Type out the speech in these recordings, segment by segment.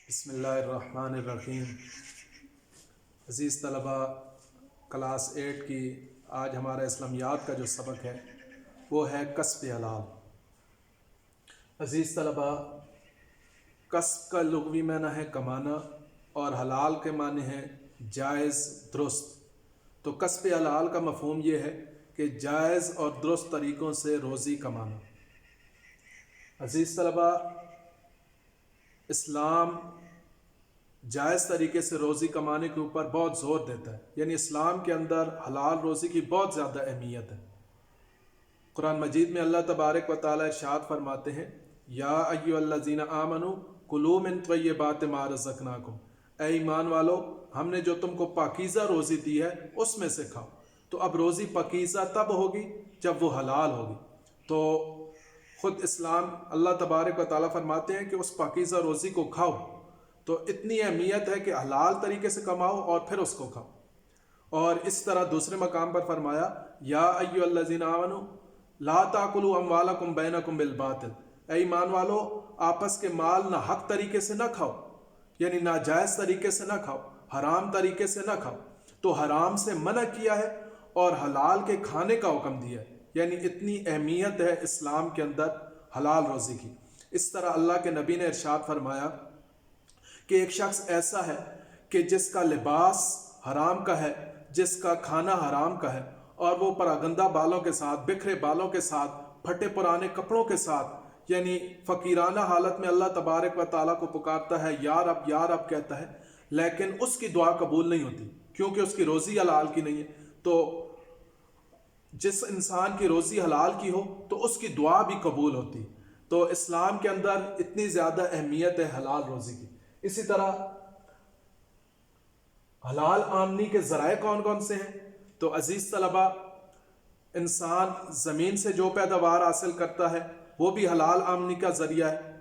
بسم اللہ الرحمن الرحیم۔ عزیز طلبہ، کلاس 8 کی آج ہمارا اسلامیات کا جو سبق ہے وہ ہے کسب حلال۔ عزیز طلبہ، کسب کا لغوی معنی ہے کمانا اور حلال کے معنی ہے جائز درست۔ تو کسب حلال کا مفہوم یہ ہے کہ جائز اور درست طریقوں سے روزی کمانا۔ عزیز طلبہ، اسلام جائز طریقے سے روزی کمانے کے اوپر بہت زور دیتا ہے، یعنی اسلام کے اندر حلال روزی کی بہت زیادہ اہمیت ہے۔ قرآن مجید میں اللہ تبارک و تعالی ارشاد فرماتے ہیں، یا ایھا الذین آمنوا کلوا من طیبات ما رزقناکم، اے ایمان والو، ہم نے جو تم کو پاکیزہ روزی دی ہے اس میں سے کھاؤ۔ تو اب روزی پاکیزہ تب ہوگی جب وہ حلال ہوگی۔ تو خود اسلام اللہ تبارک و تعالیٰ فرماتے ہیں کہ اس پاکیزہ روزی کو کھاؤ۔ تو اتنی اہمیت ہے کہ حلال طریقے سے کماؤ اور پھر اس کو کھاؤ۔ اور اس طرح دوسرے مقام پر فرمایا، یا ایھا الذین آمنوا لا تاکلوا اموالکم بینکم بالباطل، اے ایمان والو، آپس کے مال نہ حق طریقے سے نہ کھاؤ، یعنی ناجائز طریقے سے نہ کھاؤ، حرام طریقے سے نہ کھاؤ۔ تو حرام سے منع کیا ہے اور حلال کے کھانے کا حکم دیا ہے، یعنی اتنی اہمیت ہے اسلام کے اندر حلال روزی کی۔ اس طرح اللہ کے نبی نے ارشاد فرمایا کہ ایک شخص ایسا ہے کہ جس کا لباس حرام کا ہے، جس کا کھانا حرام کا ہے، اور وہ پراگندہ بالوں کے ساتھ، بکھرے بالوں کے ساتھ، پھٹے پرانے کپڑوں کے ساتھ، یعنی فقیرانہ حالت میں اللہ تبارک و تعالیٰ کو پکارتا ہے، یا رب یا رب کہتا ہے، لیکن اس کی دعا قبول نہیں ہوتی کیونکہ اس کی روزی حلال کی نہیں ہے۔ تو جس انسان کی روزی حلال کی ہو تو اس کی دعا بھی قبول ہوتی۔ تو اسلام کے اندر اتنی زیادہ اہمیت ہے حلال روزی کی۔ اسی طرح حلال آمدنی کے ذرائع کون کون سے ہیں؟ تو عزیز طلبہ، انسان زمین سے جو پیداوار حاصل کرتا ہے وہ بھی حلال آمدنی کا ذریعہ ہے۔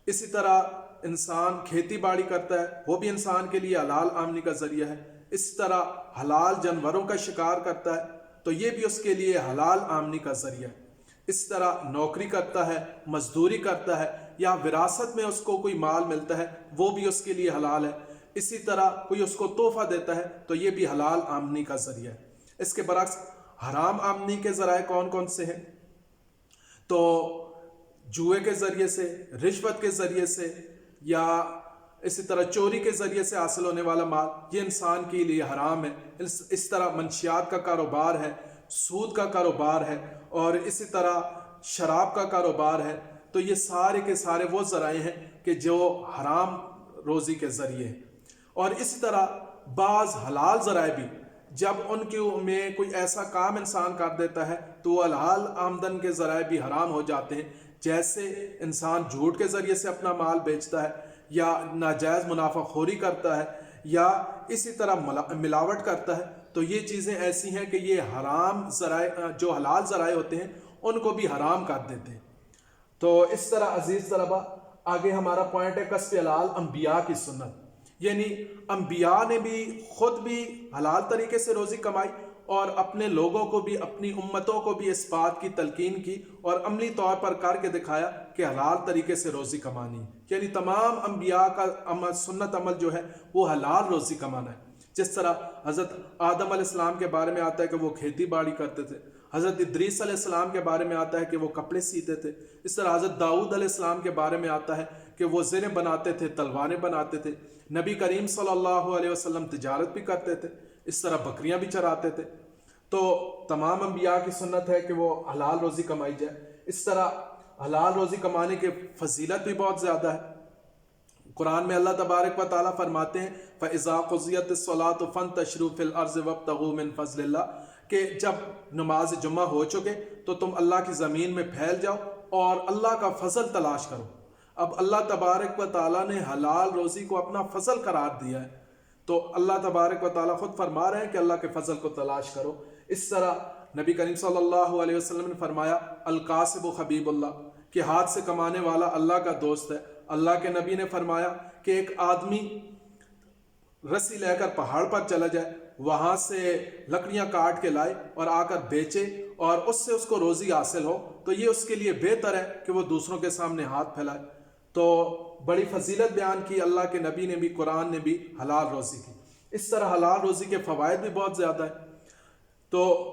اسی طرح انسان کھیتی باڑی کرتا ہے، وہ بھی انسان کے لیے حلال آمدنی کا ذریعہ ہے۔ اسی طرح حلال جانوروں کا شکار کرتا ہے تو یہ بھی اس کے لیے حلال آمدنی کا ذریعہ ہے۔ اس طرح نوکری کرتا ہے، مزدوری کرتا ہے، یا وراثت میں اس کو کوئی مال ملتا ہے وہ بھی اس کے لیے حلال ہے۔ اسی طرح کوئی اس کو تحفہ دیتا ہے تو یہ بھی حلال آمدنی کا ذریعہ ہے۔ اس کے برعکس حرام آمدنی کے ذرائع کون کون سے ہیں؟ تو جوئے کے ذریعے سے، رشوت کے ذریعے سے، یا اسی طرح چوری کے ذریعے سے حاصل ہونے والا مال، یہ انسان کے لیے حرام ہے۔ اس طرح منشیات کا کاروبار ہے، سود کا کاروبار ہے، اور اسی طرح شراب کا کاروبار ہے۔ تو یہ سارے کے سارے وہ ذرائع ہیں کہ جو حرام روزی کے ذریعے ہیں۔ اور اسی طرح بعض حلال ذرائع بھی، جب ان کے میں کوئی ایسا کام انسان کر دیتا ہے تو وہ حلال آمدن کے ذرائع بھی حرام ہو جاتے ہیں، جیسے انسان جھوٹ کے ذریعے سے اپنا مال بیچتا ہے، یا ناجائز منافع خوری کرتا ہے، یا اسی طرح ملاوٹ کرتا ہے۔ تو یہ چیزیں ایسی ہیں کہ یہ حرام ذرائع، جو حلال ذرائع ہوتے ہیں ان کو بھی حرام کر دیتے ہیں۔ تو اس طرح عزیز طلبہ، آگے ہمارا پوائنٹ ہے کسب حلال انبیاء کی سنت، یعنی انبیاء نے بھی خود بھی حلال طریقے سے روزی کمائی اور اپنے لوگوں کو بھی، اپنی امتوں کو بھی اس بات کی تلقین کی اور عملی طور پر کر کے دکھایا کہ حلال طریقے سے روزی کمانی ہے۔ یعنی تمام انبیاء کا عمل، سنت عمل جو ہے وہ حلال روزی کمانا ہے۔ جس طرح حضرت آدم علیہ السلام کے بارے میں آتا ہے کہ وہ کھیتی باڑی کرتے تھے، حضرت ادریس علیہ السلام کے بارے میں آتا ہے کہ وہ کپڑے سیتے تھے، اس طرح حضرت داؤد علیہ السلام کے بارے میں آتا ہے کہ وہ زریں بناتے تھے، تلواریں بناتے تھے، نبی کریم صلی اللہ علیہ وسلم تجارت بھی کرتے تھے، اس طرح بکریاں بھی چراتے تھے۔ تو تمام انبیاء کی سنت ہے کہ وہ حلال روزی کمائی جائے۔ اس طرح حلال روزی کمانے کی فضیلت بھی بہت زیادہ ہے۔ قرآن میں اللہ تبارک و تعالیٰ فرماتے ہیں، فَإِذَا قُضِيَتِ الصَّلَاةُ فَانتَشِرُوا فِي الْأَرْضِ وَابْتَغُوا مِن فَضْلِ اللَّهِ، کہ جب نماز جمعہ ہو چکے تو تم اللہ کی زمین میں پھیل جاؤ اور اللہ کا فضل تلاش کرو۔ اب اللہ تبارک و تعالیٰ نے حلال روزی کو اپنا فضل قرار دیا ہے، تو اللہ تبارک و تعالیٰ خود فرما رہے ہیں کہ اللہ کے فضل کو تلاش کرو۔ اس طرح نبی کریم صلی اللہ علیہ وسلم نے فرمایا، القاسب حبیب اللہ، کہ ہاتھ سے کمانے والا اللہ کا دوست ہے۔ اللہ کے نبی نے فرمایا کہ ایک آدمی رسی لے کر پہاڑ پر چلا جائے، وہاں سے لکڑیاں کاٹ کے لائے اور آ کر بیچے اور اس سے اس کو روزی حاصل ہو، تو یہ اس کے لیے بہتر ہے کہ وہ دوسروں کے سامنے ہاتھ پھیلائے۔ تو بڑی فضیلت بیان کی اللہ کے نبی نے بھی، قرآن نے بھی حلال روزی کی۔ اس طرح حلال روزی کے فوائد بھی بہت زیادہ ہیں۔ تو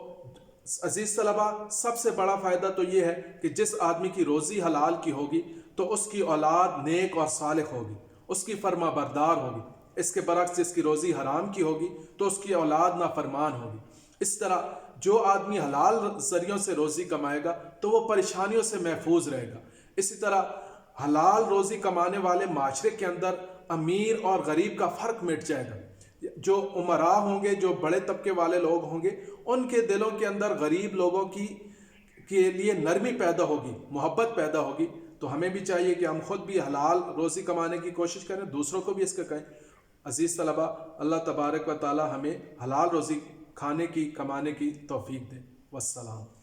عزیز طلبہ، سب سے بڑا فائدہ تو یہ ہے کہ جس آدمی کی روزی حلال کی ہوگی تو اس کی اولاد نیک اور صالح ہوگی، اس کی فرما بردار ہوگی۔ اس کے برعکس جس کی روزی حرام کی ہوگی تو اس کی اولاد نافرمان ہوگی۔ اس طرح جو آدمی حلال ذریعوں سے روزی کمائے گا تو وہ پریشانیوں سے محفوظ رہے گا۔ اسی طرح حلال روزی کمانے والے معاشرے کے اندر امیر اور غریب کا فرق مٹ جائے گا۔ جو امراء ہوں گے، جو بڑے طبقے والے لوگ ہوں گے، ان کے دلوں کے اندر غریب لوگوں کے لیے نرمی پیدا ہوگی، محبت پیدا ہوگی۔ تو ہمیں بھی چاہیے کہ ہم خود بھی حلال روزی کمانے کی کوشش کریں، دوسروں کو بھی اس کا کہیں۔ عزیز طلبہ، اللہ تبارک و تعالی ہمیں حلال روزی کھانے کی، کمانے کی توفیق دے۔ والسلام۔